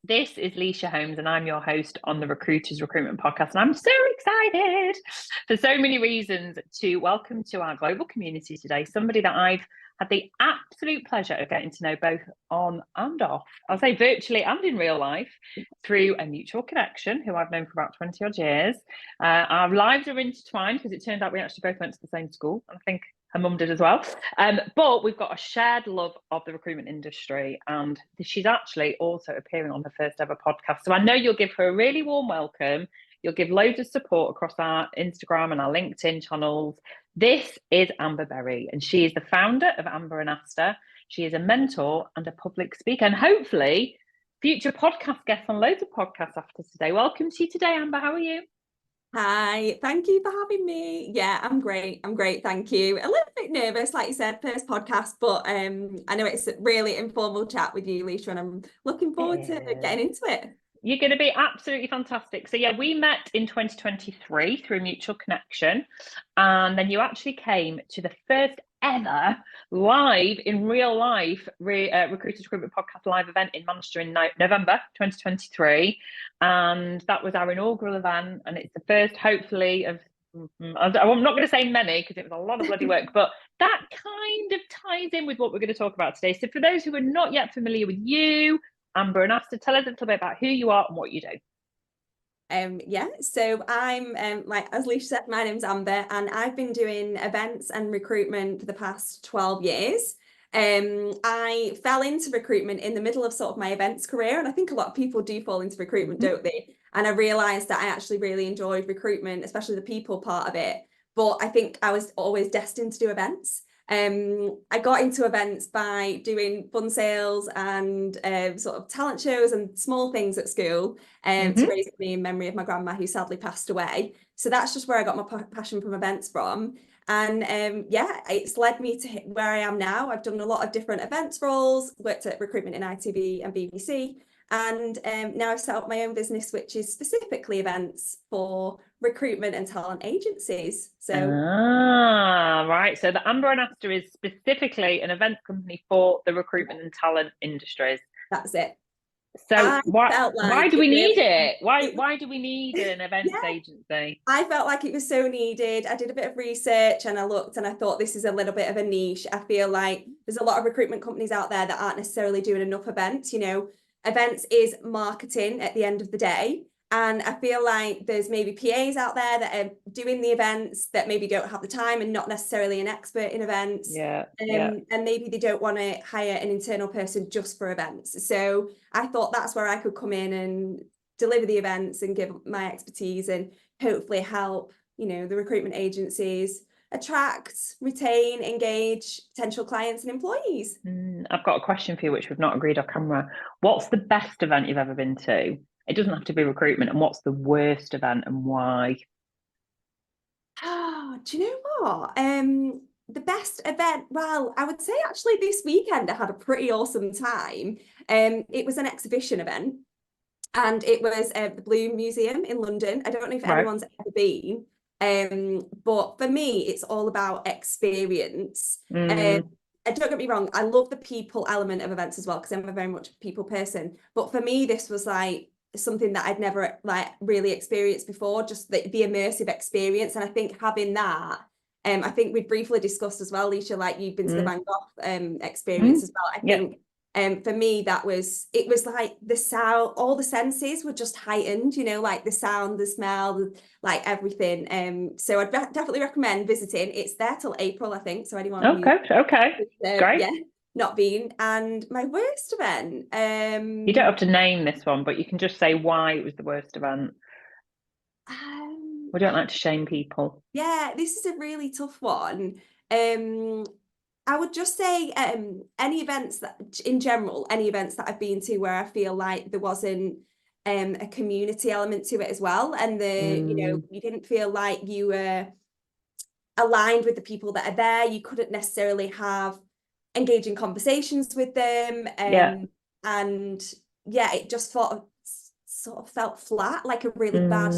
This is Leisha Holmes, and I'm your host on the Recruiters Recruitment Podcast. And I'm so excited for so many reasons to welcome to our global community today somebody that I've had the absolute pleasure of getting to know both on and off. I'll say virtually and in real life through a mutual connection who I've known for about 20 odd years. Our lives are intertwined because it turns out we actually both went to the same school. I think her mum did as well. But we've got a shared love of the recruitment industry, and she's actually also appearing on her first ever podcast. So I know you'll give her a really warm welcome. You'll give loads of support across our Instagram and our LinkedIn channels. This is Amber Berry, and she is the founder of Amber and Aster. She is a mentor and a public speaker, and hopefully future podcast guests on loads of podcasts after today. Welcome to you today, Amber. How are you? Hi, thank you for having me. Yeah, I'm great. Thank you. A little bit nervous, like you said, first podcast, but I know it's a really informal chat with you, Leisha, and I'm looking forward to getting into it. You're going to be absolutely fantastic. So yeah, we met in 2023 through a mutual connection, and then you actually came to the first ever live in real life Recruiters Recruitment Podcast live event in Manchester in November 2023, and that was our inaugural event, and it's the first, hopefully, of I'm not going to say many because it was a lot of bloody work, but that kind of ties in with what we're going to talk about today. So for those who are not yet familiar with you, Amber and Aster, tell us a little bit about who you are and what you do. So I'm like as Leisha said, my name's Amber, and I've been doing events and recruitment for the past 12 years. I fell into recruitment in the middle of sort of my events career, and I think a lot of people do fall into recruitment, don't they? And I realised that I actually really enjoyed recruitment, especially the people part of it. But I think I was always destined to do events. I got into events by doing fun sales and sort of talent shows and small things at school to raise money in memory of my grandma who sadly passed away. So that's just where I got my passion from events from. And it's led me to where I am now. I've done a lot of different events roles, worked at Recruitment in ITV and BBC. And now I've set up my own business, which is specifically events for recruitment and talent agencies. So right. So the Amber and Aster is specifically an event company for the recruitment and talent industries. That's it. So why do we need it? Why do we need an events agency? I felt like it was so needed. I did a bit of research and I looked and I thought this is a little bit of a niche. I feel like there's a lot of recruitment companies out there that aren't necessarily doing enough events. You know, events is marketing at the end of the day. And I feel like there's maybe PAs out there that are doing the events that maybe don't have the time and not necessarily an expert in events. And maybe they don't want to hire an internal person just for events. So I thought that's where I could come in and deliver the events and give my expertise and hopefully help, you know, the recruitment agencies attract, retain, engage potential clients and employees. I've got a question for you, which we've not agreed on camera. What's the best event you've ever been to? It doesn't have to be recruitment. And what's the worst event and why? Oh, do you know what? The best event, well, I would say actually this weekend I had a pretty awesome time. It was an exhibition event and it was the Blue Museum in London. I don't know if anyone's ever been, but for me, it's all about experience. Don't get me wrong, I love the people element of events as well because I'm a very much a people person. But for me, this was like something that I'd never like really experienced before, just the immersive experience. And I think having that, I think we briefly discussed as well, Leisha, like you've been to the Van Gogh experience as well. I think for me it was like the sound, all the senses were just heightened, you know, like the sound, the smell, like everything. So I'd definitely recommend visiting. It's there till April, I think. So anyone great. Not been. And my worst event, you don't have to name this one, but you can just say why it was the worst event. We don't like to shame people. Yeah, this is a really tough one. I would just say any events that I've been to where I feel like there wasn't a community element to it as well, and you know, you didn't feel like you were aligned with the people that are there. You couldn't necessarily have engaging conversations with them, and it just sort of felt flat, like a really bad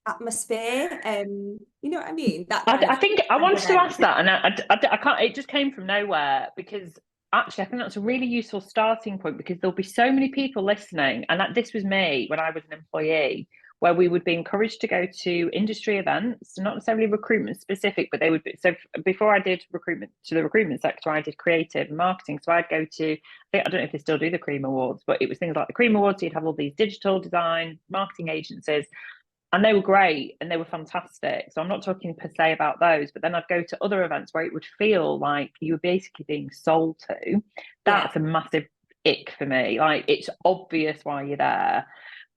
atmosphere. You know what I mean? I think I wanted to ask that, and I can't. It just came from nowhere because actually, I think that's a really useful starting point, because there'll be so many people listening, and that this was me when I was an employee, where we would be encouraged to go to industry events, not necessarily recruitment specific, but they would be. So before I did recruitment to the recruitment sector, I did creative and marketing. So I'd go to, I don't know if they still do the Cream Awards, but it was things like the Cream Awards. So you'd have all these digital design marketing agencies, and they were great and they were fantastic. So I'm not talking per se about those, but then I'd go to other events where it would feel like you were basically being sold to. That's a massive ick for me. Like, it's obvious why you're there,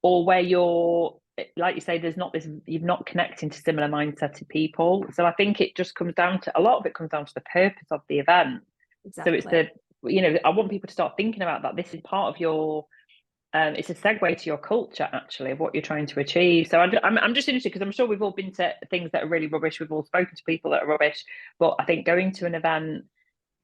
or where you're, like you say, there's not this, you're not connecting to similar mindset people. So I think it just comes down to, a lot of it comes down to the purpose of the event. Exactly. So it's I want people to start thinking about that. This is part of your, it's a segue to your culture, actually, of what you're trying to achieve. So I'm just interested, because I'm sure we've all been to things that are really rubbish. We've all spoken to people that are rubbish. But I think going to an event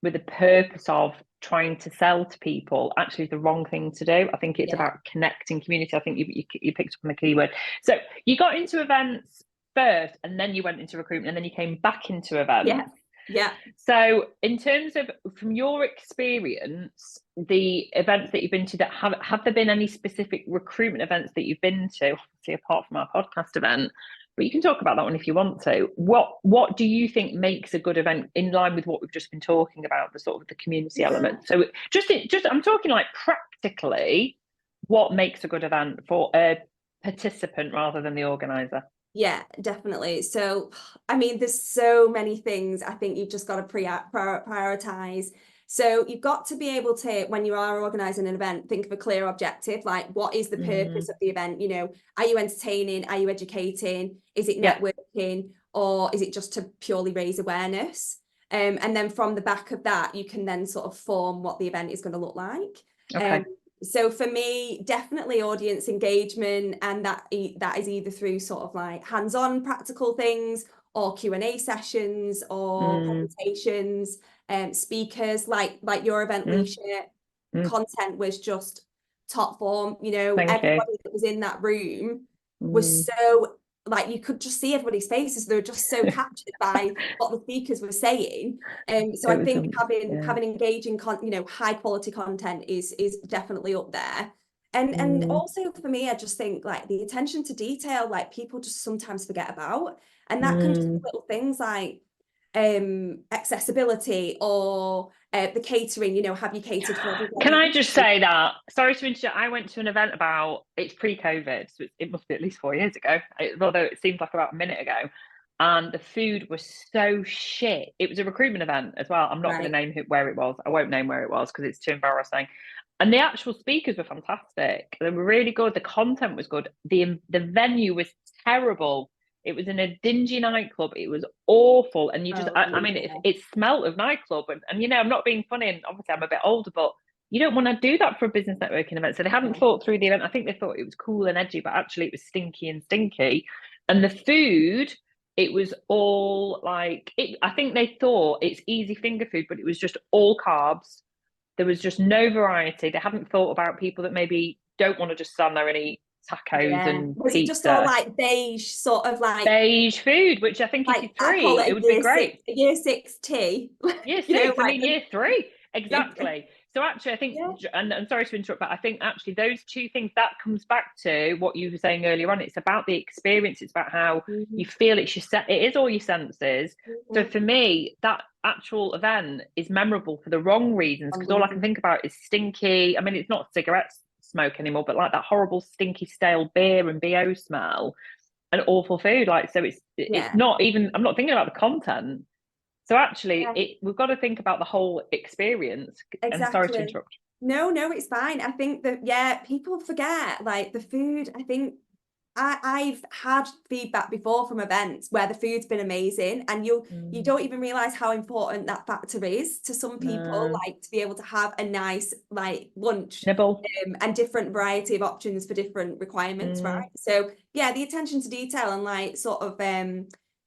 with the purpose of trying to sell to people actually is the wrong thing to do. I think it's about connecting community. I think you picked up on the keyword. So you got into events first, and then you went into recruitment, and then you came back into events. Yeah. So in terms of, from your experience, the events that you've been to, that have there been any specific recruitment events that you've been to, obviously apart from our podcast event? But you can talk about that one if you want to. What do you think makes a good event, in line with what we've just been talking about, the sort of the community element? So just I'm talking like practically, what makes a good event for a participant rather than the organizer? Yeah, definitely. So, I mean, there's so many things I think you've just got to prioritize. So you've got to be able to, when you are organising an event, think of a clear objective, like what is the purpose of the event? You know, are you entertaining? Are you educating? Is it networking? Or is it just to purely raise awareness? And then from the back of that, you can then sort of form what the event is going to look like. Okay. So for me, definitely audience engagement, and that is either through sort of like hands-on practical things, or Q&A sessions, or presentations, speakers, like your event, Leisha. Content was just top form. You know, everybody that was in that room was so, like, you could just see everybody's faces. They were just so captured by what the speakers were saying. So I think having engaging high quality content is definitely up there. And also for me, I just think like the attention to detail, like people just sometimes forget about, and that can just be little things like accessibility, or the catering, you know, have you catered for everybody? Can I just say that, sorry to interrupt, I went to an event it's pre-COVID, so it must be at least 4 years ago, although it seems like about a minute ago, and the food was so shit. It was a recruitment event as well. I'm not going to name where it was. I won't name where it was because it's too embarrassing. And the actual speakers were fantastic. They were really good. The content was good. The venue was terrible. It was in a dingy nightclub. It was awful. And you just, I mean, it smelt of nightclub. And, you know, I'm not being funny. And obviously I'm a bit older, but you don't want to do that for a business networking event. So they hadn't thought through the event. I think they thought it was cool and edgy, but actually it was stinky. And the food, it was all like, I think they thought it's easy finger food, but it was just all carbs. There was just no variety. They hadn't thought about people that maybe don't want to just stand there and eat tacos and was pizza. It just all like beige, sort of like beige food, which I think like, if you're 3, it would be great. Year 6 tea. Year 6, I mean year 3, exactly. So actually, I think, and I'm sorry to interrupt, but I think actually those two things, that comes back to what you were saying earlier on. It's about the experience. It's about how you feel. It is all your senses. So for me, that actual event is memorable for the wrong reasons, because all I can think about is stinky. I mean, it's not cigarette smoke anymore, but like that horrible stinky stale beer and BO smell and awful food. Like, so it's not even, I'm not thinking about the content. So actually, we've got to think about the whole experience. Exactly. And sorry to interrupt. No, it's fine. I think that, people forget, like, the food. I think I've had feedback before from events where the food's been amazing, and you don't even realize how important that factor is to some people, like to be able to have a nice like lunch, nibble, and different variety of options for different requirements, right? So the attention to detail, and like sort of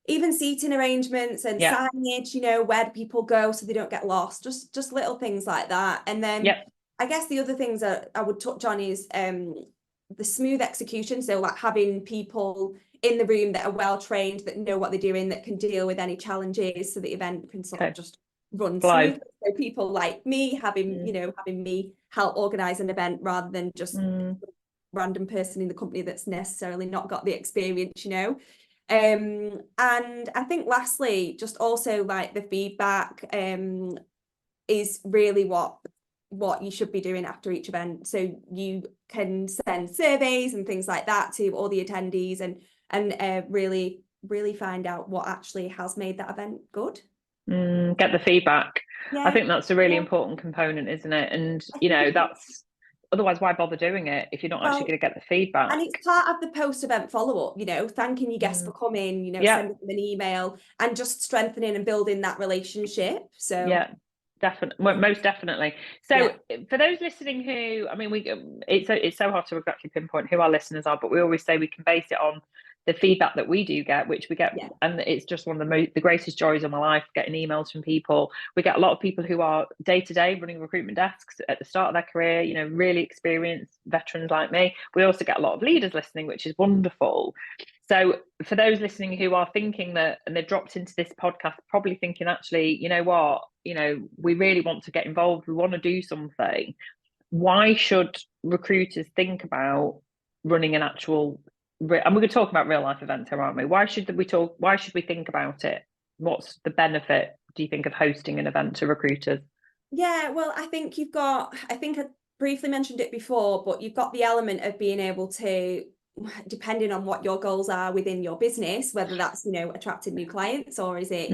even seating arrangements and signage, you know, where do people go so they don't get lost, just little things like that. And then I guess the other things that I would touch on is the smooth execution. So like having people in the room that are well trained, that know what they're doing, that can deal with any challenges, so the event can sort of just run Flow. smoothly. So people like me having, having me help organize an event rather than just random person in the company that's necessarily not got the experience. And I think lastly, just also like the feedback is really what you should be doing after each event. So you can send surveys and things like that to all the attendees and really find out what actually has made that event good. Get the feedback. I think that's a really important component, isn't it? And that's, otherwise why bother doing it if you're not actually going to get the feedback? And it's part of the post-event follow-up, thanking your guests for coming, sending them an email and just strengthening and building that relationship. So yeah, definitely, most definitely. So for those listening who, I mean, it's so hard to exactly pinpoint who our listeners are, but we always say we can base it on the feedback that we do get, which we get, and it's just one of the greatest joys of my life, getting emails from people. We get a lot of people who are day to day running recruitment desks at the start of their career, really experienced veterans like me. We also get a lot of leaders listening, which is wonderful. So for those listening who are thinking that, and they've dropped into this podcast, probably thinking, actually, you know what, we really want to get involved, we want to do something. Why should recruiters think about running an actual, and we're going to talk about real life events here, aren't we? Why should we think about it? What's the benefit, do you think, of hosting an event to recruiters? Yeah, well, I think I briefly mentioned it before, but you've got the element of being able to, depending on what your goals are within your business, whether that's, attracting new clients, or is it,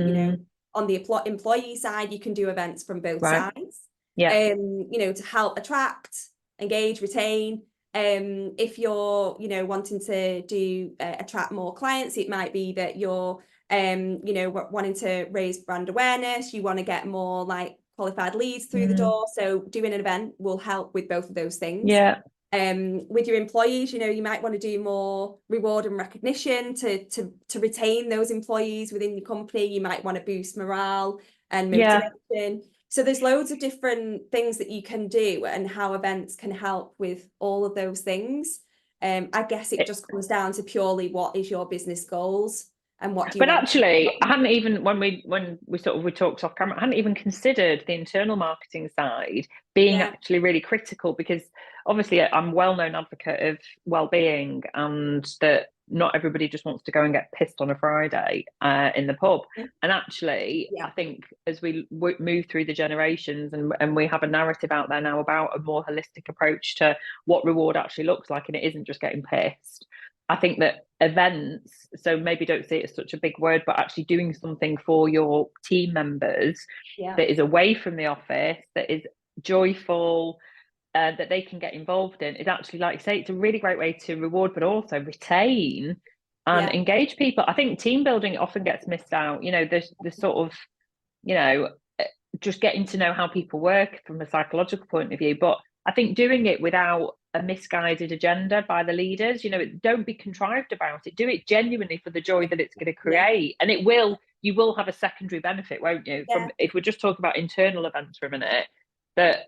on the employee side, you can do events from both sides. Yeah. To help attract, engage, retain. If you're, wanting to do attract more clients, it might be that you're, wanting to raise brand awareness. You want to get more like qualified leads through the door. So doing an event will help with both of those things. Yeah. With your employees, you might want to do more reward and recognition to retain those employees within your company. You might want to boost morale and motivation. So there's loads of different things that you can do, and how events can help with all of those things. I guess it just comes down to purely what is your business goals and what do you want. But actually, I hadn't even, when we talked off camera, I hadn't even considered the internal marketing side being actually really critical, because obviously I'm a well-known advocate of well-being, and that not everybody just wants to go and get pissed on a Friday in the pub. And actually, I think as we move through the generations, and we have a narrative out there now about a more holistic approach to what reward actually looks like, and it isn't just getting pissed. I think that events, so maybe don't see it as such a big word, but actually doing something for your team members that is away from the office, that is joyful, that they can get involved in, is actually, like you say, it's a really great way to reward, but also retain and engage people. I think team building often gets missed out. There's sort of, just getting to know how people work from a psychological point of view. But I think doing it without a misguided agenda by the leaders, don't be contrived about it. Do it genuinely for the joy that it's going to create. And you will have a secondary benefit, won't you? From, if we're just talking about internal events for a minute, that,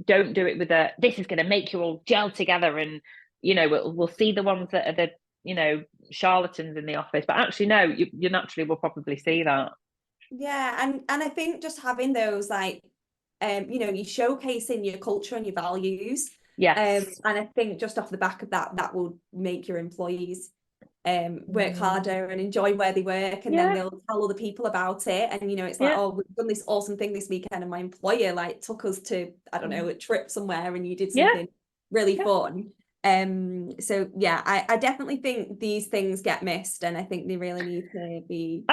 don't do it with this is going to make you all gel together, and, we'll see the ones that are the, charlatans in the office. But actually, no, you naturally will probably see that. Yeah, and I think just having those, like, you're showcasing your culture and your values. Yes. And I think just off the back of that will make your employees work harder and enjoy where they work, and then they'll tell other people about it. And it's like, oh, we've done this awesome thing this weekend, and my employer like took us to, I don't know, a trip somewhere, and you did something really fun. So I definitely think these things get missed, and I think they really need to be.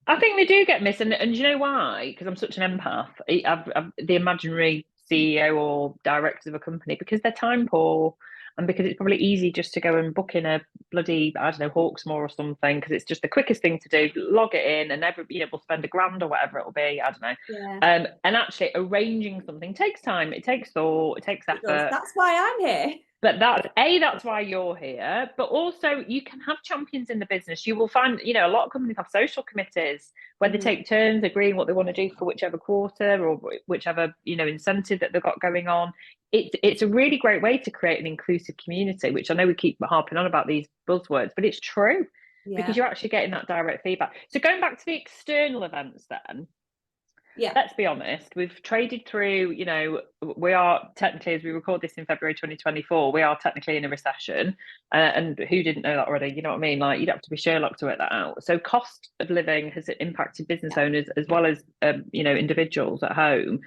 I think they do get missed, and you know why? Because I'm such an empath. I've the imaginary CEO or directors of a company, because they're time poor, and because it's probably easy just to go and book in a bloody, I don't know, Hawksmoor or something, because it's just the quickest thing to do. Log it in, and we'll spend $1,000 or whatever it'll be. I don't know. And actually, arranging something takes time. It takes thought. It takes effort. That's why I'm here. But that's why you're here. But also, you can have champions in the business. You will find, a lot of companies have social committees where they take turns agreeing what they want to do for whichever quarter or whichever, incentive that they've got going on. It's a really great way to create an inclusive community, which I know we keep harping on about these buzzwords, but it's true, because you're actually getting that direct feedback. So going back to the external events then, let's be honest, we've traded through, you know, we are technically, as we record this in February 2024, we are technically in a recession. And who didn't know that already? You know what I mean? Like, you'd have to be Sherlock to work that out. So cost of living has impacted business owners as well as, you know, individuals at home.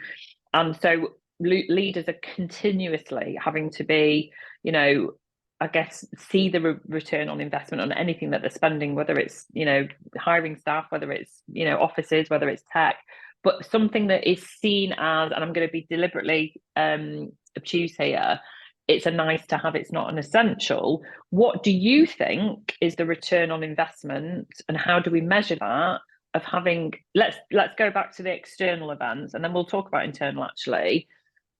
And so leaders are continuously having to be, you know, I guess, see the return on investment on anything that they're spending, whether it's, you know, hiring staff, whether it's, you know, offices, whether it's tech, but something that is seen as, and I'm going to be deliberately obtuse here, it's a nice to have, it's not an essential. What do you think is the return on investment, and how do we measure that of having, let's go back to the external events, and then we'll talk about internal actually,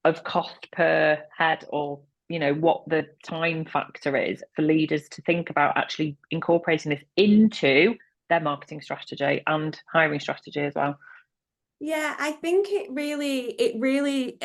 of cost per head, or, you know, what the time factor is for leaders to think about actually incorporating this into their marketing strategy and hiring strategy as well. Yeah, I think it really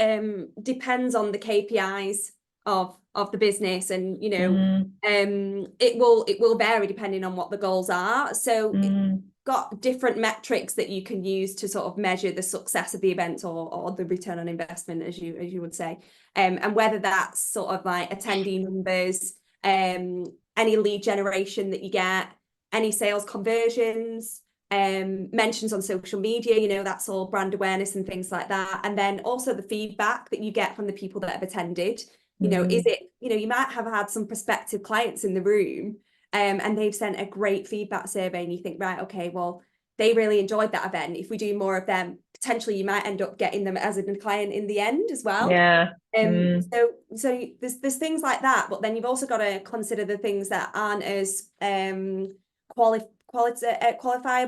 depends on the KPIs of the business, and, you know, it will vary depending on what the goals are. So it's got different metrics that you can use to sort of measure the success of the event, or the return on investment, as you would say, and whether that's sort of like attendee numbers, any lead generation that you get, any sales conversions, mentions on social media, you know, that's all brand awareness and things like that. And then also the feedback that you get from the people that have attended. You know, is it, you know, you might have had some prospective clients in the room, and they've sent a great feedback survey, and you think, right, okay, well, they really enjoyed that event. If we do more of them, potentially you might end up getting them as a client in the end as well. Yeah. So there's things like that, but then you've also got to consider the things that aren't as qualifiable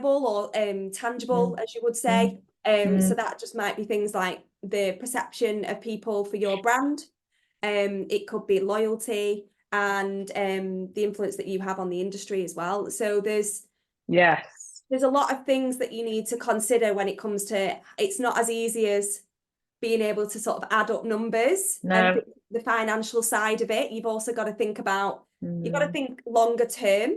or tangible, as you would say. So that just might be things like the perception of people for your brand. It could be loyalty, and the influence that you have on the industry as well. So there's a lot of things that you need to consider when it comes to, it's not as easy as being able to sort of add up numbers and the financial side of it. You've also got to think about, you've got to think longer term.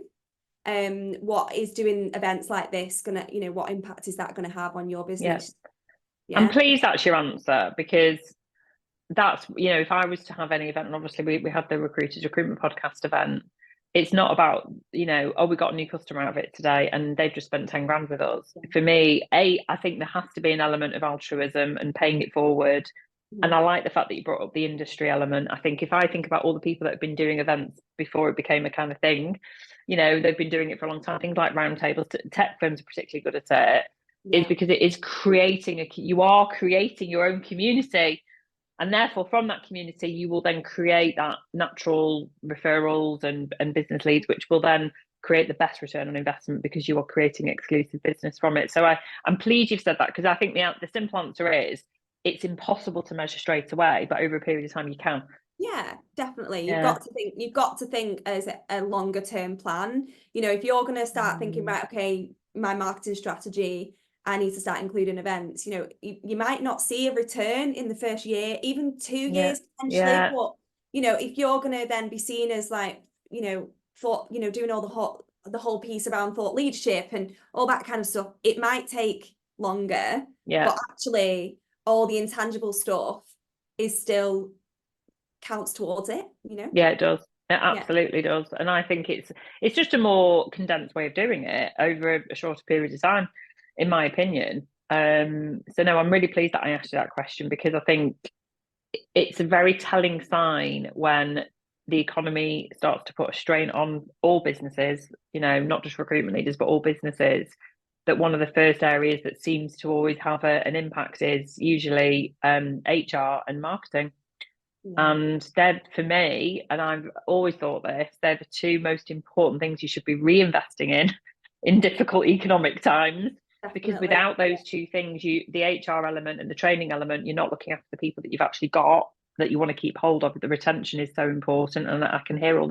What is doing events like this gonna, you know, what impact is that going to have on your business? I'm pleased that's your answer, because that's, you know, if I was to have any event, and obviously we had the Recruitment podcast event, it's not about, you know, oh, we got a new customer out of it today and they've just spent 10 grand with us. For me, I think there has to be an element of altruism and paying it forward. And I like the fact that you brought up the industry element. I think if I think about all the people that have been doing events before it became a kind of thing, you know, they've been doing it for a long time. Things like roundtables, tech firms are particularly good at it, is because it is creating you are creating your own community. And therefore, from that community, you will then create that natural referrals and business leads, which will then create the best return on investment, because you are creating exclusive business from it. So I'm pleased you've said that, because I think the simple answer is, it's impossible to measure straight away, but over a period of time you can. Yeah, definitely. You've got to think as a longer term plan. You know, if you're going to start thinking, right, okay, my marketing strategy, I need to start including events, you know, you might not see a return in the first year, even 2 years potentially. But, you know, if you're going to then be seen as like, you know, doing all the whole piece around thought leadership and all that kind of stuff, it might take longer. But actually, all the intangible stuff is still counts towards it, you know? Yeah, it does. It absolutely does. And I think it's just a more condensed way of doing it over a shorter period of time, in my opinion. So no, I'm really pleased that I asked you that question, because I think it's a very telling sign when the economy starts to put a strain on all businesses, you know, not just recruitment leaders, but all businesses, that one of the first areas that seems to always have an impact is usually HR and marketing. And they're, for me, and I've always thought this, they're the two most important things you should be reinvesting in difficult economic times. Because without those two things, the HR element and the training element, you're not looking after the people that you've actually got, that you want to keep hold of. The retention is so important. And I can hear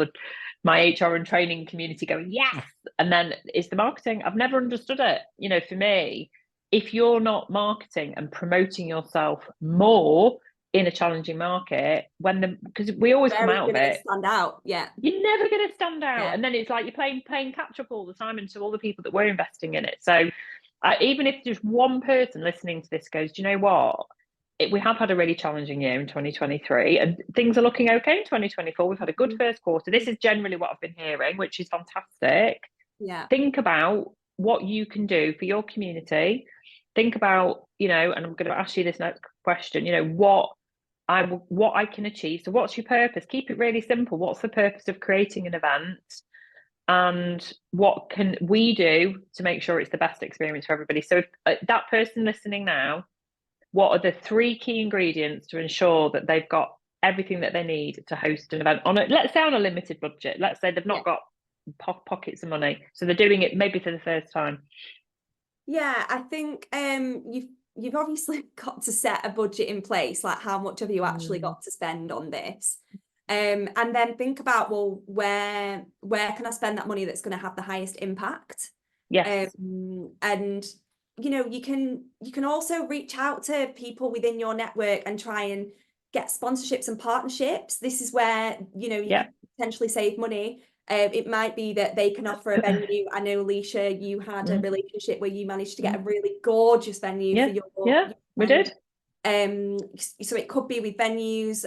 my HR and training community going, yes. And then it's the marketing. I've never understood it. You know, for me, if you're not marketing and promoting yourself more in a challenging market, because we always come out of it, stand out. You're never going to stand out. And then it's like you're playing catch up all the time, and to all the people that were investing in it. So Even if just one person listening to this goes, do you know what? We have had a really challenging year in 2023 and things are looking okay in 2024. We've had a good first quarter. This is generally what I've been hearing, which is fantastic. Yeah. Think about what you can do for your community. Think about, and I'm going to ask you this next question, what I can achieve. So what's your purpose? Keep it really simple. What's the purpose of creating an event? And what can we do to make sure it's the best experience for everybody? So if that person listening now, what are the 3 key ingredients to ensure that they've got everything that they need to host an event let's say on a limited budget? Let's say they've not got pockets of money, so they're doing it maybe for the first time. Yeah, I think you've obviously got to set a budget in place, like how much have you actually got to spend on this, and then think about, well, where can I spend that money that's going to have the highest impact? Yes. And you can also reach out to people within your network and try and get sponsorships and partnerships. This is where you can potentially save money. It might be that they can offer a venue. I know, Alicia, you had a relationship where you managed to get a really gorgeous venue for your we did. So it could be with venues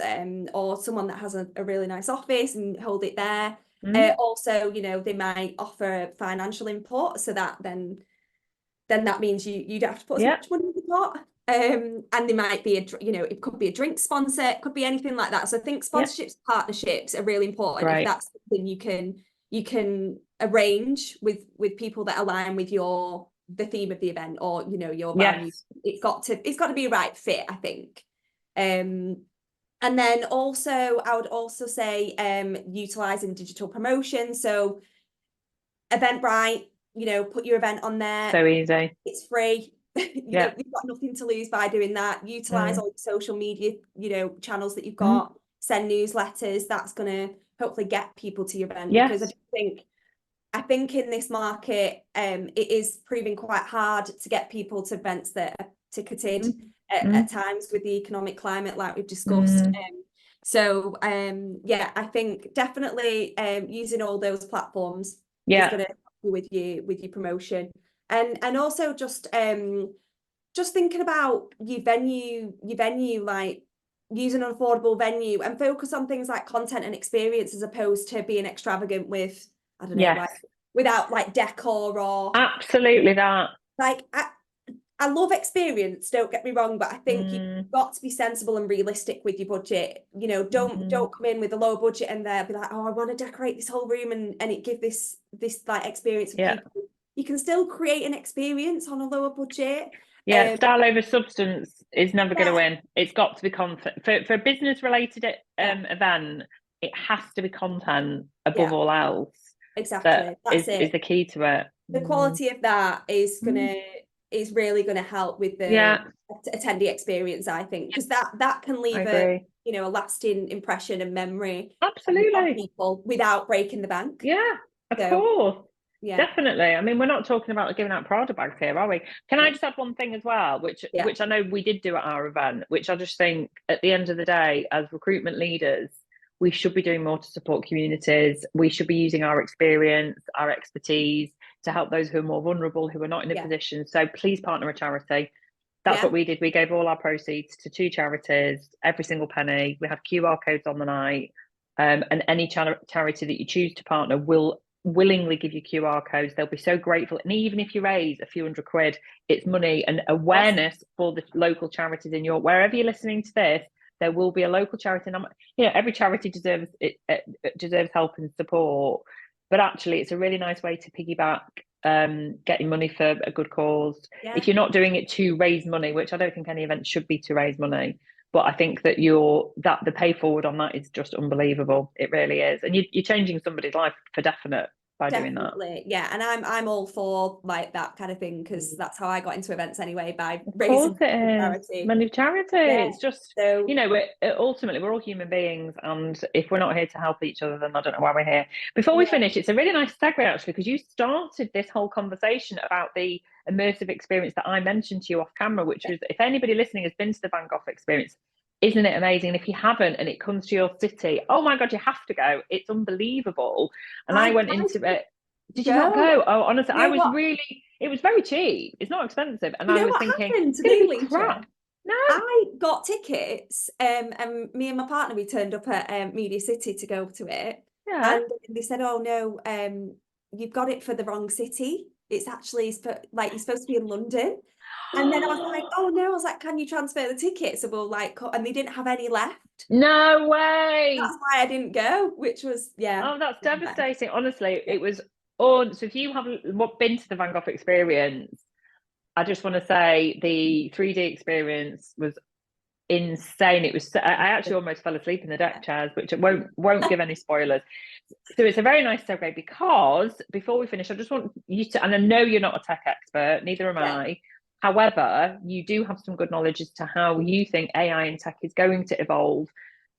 or someone that has a really nice office and hold it there. Also, they might offer financial input, so that then that means you don't have to put as much money in the pot. And there might be it could be a drink sponsor, it could be anything like that. So I think sponsorships, partnerships are really important. If that's something you can arrange with people that align with the theme of the event or your values. It's got to be a right fit, I think. And then also I would also say utilizing digital promotion. So Eventbrite, put your event on there. So easy. It's free. You've got nothing to lose by doing that. Utilize all your social media, channels that you've got. Send newsletters. That's going to hopefully get people to your event. Because I think in this market, it is proving quite hard to get people to events that are ticketed at times with the economic climate, like we've discussed. So I think definitely using all those platforms is going to help you with your promotion. And also just thinking about your venue, like using an affordable venue and focus on things like content and experience as opposed to being extravagant with, I don't know, like without like decor or absolutely that. Like I love experience, don't get me wrong, but I think you've got to be sensible and realistic with your budget. Don't come in with a low budget and they'll be like, oh, I want to decorate this whole room and it give this like experience for people. You can still create an experience on a lower budget. Style over substance is never going to win. It's got to be content. For a business related event, it has to be content above all else. Exactly. That's it. Is the key to it. The quality of that is really gonna help with the attendee experience, I think, because that can leave a lasting impression and memory on people without breaking the bank. Of course. Definitely. I mean, we're not talking about giving out Prada bags here, are we? Can I just add one thing as well, which I know we did do at our event, which I just think at the end of the day, as recruitment leaders, we should be doing more to support communities. We should be using our experience, our expertise to help those who are more vulnerable, who are not in a position. So please partner a charity. That's what we did. We gave all our proceeds to 2 charities, every single penny. We had QR codes on the night. And any charity that you choose to partner will willingly give you QR codes. They'll be so grateful. And even if you raise a few £100, it's money and awareness for the local charities in your, wherever you're listening to this, there will be a local charity. And every charity deserves help and support. But actually, it's a really nice way to piggyback getting money for a good cause. If you're not doing it to raise money, which I don't think any event should be to raise money, but I think that the pay forward on that is just unbelievable. It really is, and you're changing somebody's life for definite by doing that. And I'm all for like that kind of thing, because that's how I got into events anyway, by raising money for charity. It's just ultimately we're all human beings, and if we're not here to help each other, then I don't know why we're here. Before we finish, it's a really nice segue actually, because you started this whole conversation about the immersive experience that I mentioned to you off camera, which was, if anybody listening has been to the Van Gogh experience, isn't it amazing? If you haven't and it comes to your city, oh my God, you have to go. It's unbelievable. And I went into it. Did you not go? Oh, honestly, I was really it was very cheap. It's not expensive. And You I know was what thinking, happened to it's going me, to be Leisha? crap. No. I got tickets, and me and my partner, we turned up at Media City to go to it. Yeah. And they said, oh no, you've got it for the wrong city. It's actually like you're supposed to be in London. And then I was like, oh no, I was like, can you transfer the tickets? And we'll like, and they didn't have any left. No way. That's why I didn't go, which was, yeah. Oh, that's devastating. Honestly, it was on. So if you haven't been to the Van Gogh experience, I just want to say the 3D experience was insane. It was, I actually almost fell asleep in the deck chairs, which won't give any spoilers. So it's a very nice segue, because before we finish, I just want you to, and I know you're not a tech expert, neither am I. However, you do have some good knowledge as to how you think AI and tech is going to evolve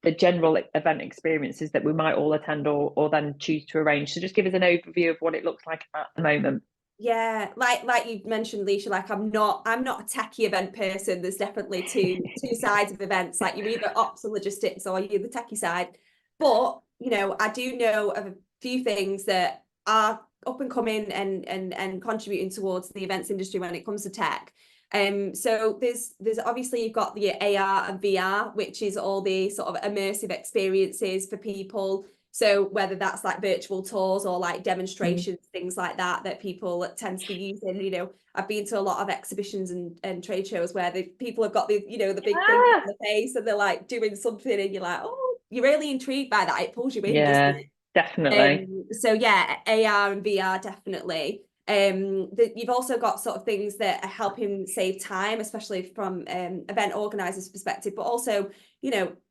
the general event experiences that we might all attend or then choose to arrange. So just give us an overview of what it looks like at the moment. Yeah, like you mentioned, Leisha, like I'm not a techie event person. There's definitely two sides of events. Like you're either ops and logistics or you're the techie side. But I do know of a few things that are up and coming and contributing towards the events industry when it comes to tech. So there's obviously you've got the AR and VR, which is all the sort of immersive experiences for people. So whether that's like virtual tours or like demonstrations, things like that people tend to be using, I've been to a lot of exhibitions and trade shows where the people have got the, the big thing on the face and they're like doing something and you're like, oh, you're really intrigued by that. It pulls you in, doesn't it? Definitely. So yeah, AR and VR, definitely. You've also got sort of things that are helping save time, especially from event organisers' perspective, but also,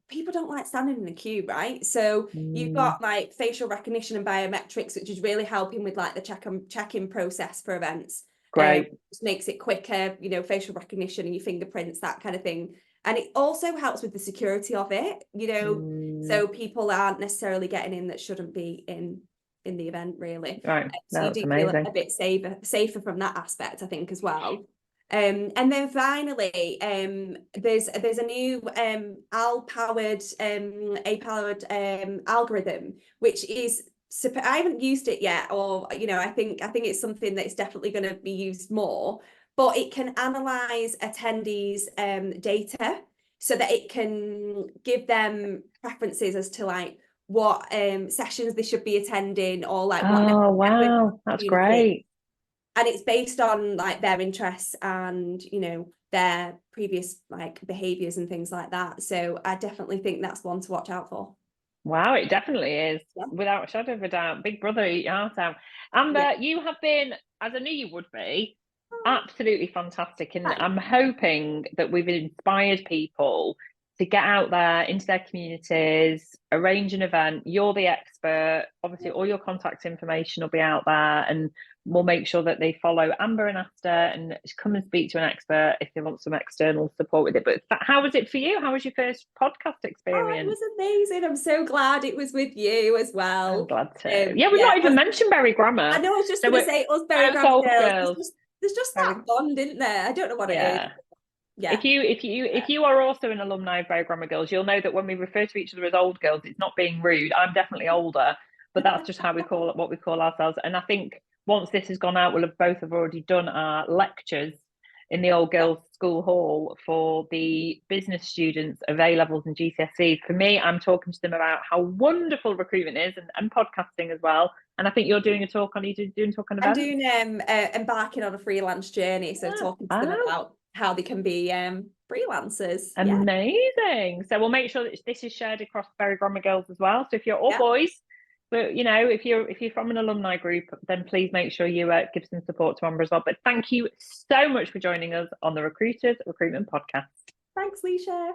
people don't like standing in a queue, right? So you've got like facial recognition and biometrics, which is really helping with like the check-in process for events. Great. Just makes it quicker, facial recognition and your fingerprints, that kind of thing. And it also helps with the security of it, so people aren't necessarily getting in that shouldn't be in the event, really. Right. So you do feel a bit safer from that aspect, I think, as well. And then finally, there's a new AI-powered algorithm, which is, I haven't used it yet, or I think it's something that's definitely going to be used more. But it can analyze attendees' data so that it can give them preferences as to like what sessions they should be attending, or like what. Oh wow, that's great. And it's based on like their interests and their previous like behaviors and things like that. So I definitely think that's one to watch out for. Wow, it definitely is, without a shadow of a doubt. Big brother, eat your heart out. Amber, you have been, as I knew you would be, absolutely fantastic. And I'm hoping that we've inspired people to get out there into their communities, arrange an event. You're the expert. Obviously, all your contact information will be out there, and we'll make sure that they follow Amber and Aster and come and speak to an expert if they want some external support with it. But how was it for you? How was your first podcast experience? Oh, it was amazing. I'm so glad it was with you as well. I'm glad to. We've not even mentioned Berry Grammar. I know, I was just going to say, us Berry Grammar girls. There's just that bond, isn't there? I don't know what it is. Yeah. If you are also an alumni of Berry Grammar Girls, you'll know that when we refer to each other as old girls, it's not being rude. I'm definitely older, but that's just how we call it, what we call ourselves. And I think once this has gone out, we'll have both already done our lectures in the old girls' school hall for the business students of A levels and GCSEs. For me, I'm talking to them about how wonderful recruitment is, and podcasting as well. And I think you're doing a talk on. Are you doing a talk on events? I'm doing embarking on a freelance journey, so talking to them about how they can be freelancers. Amazing. So we'll make sure that this is shared across Berry Grammar Girls as well. So if you're all boys, but if you're from an alumni group, then please make sure you give some support to Amber as well. But thank you so much for joining us on the Recruiters Recruitment Podcast. Thanks, Leisha.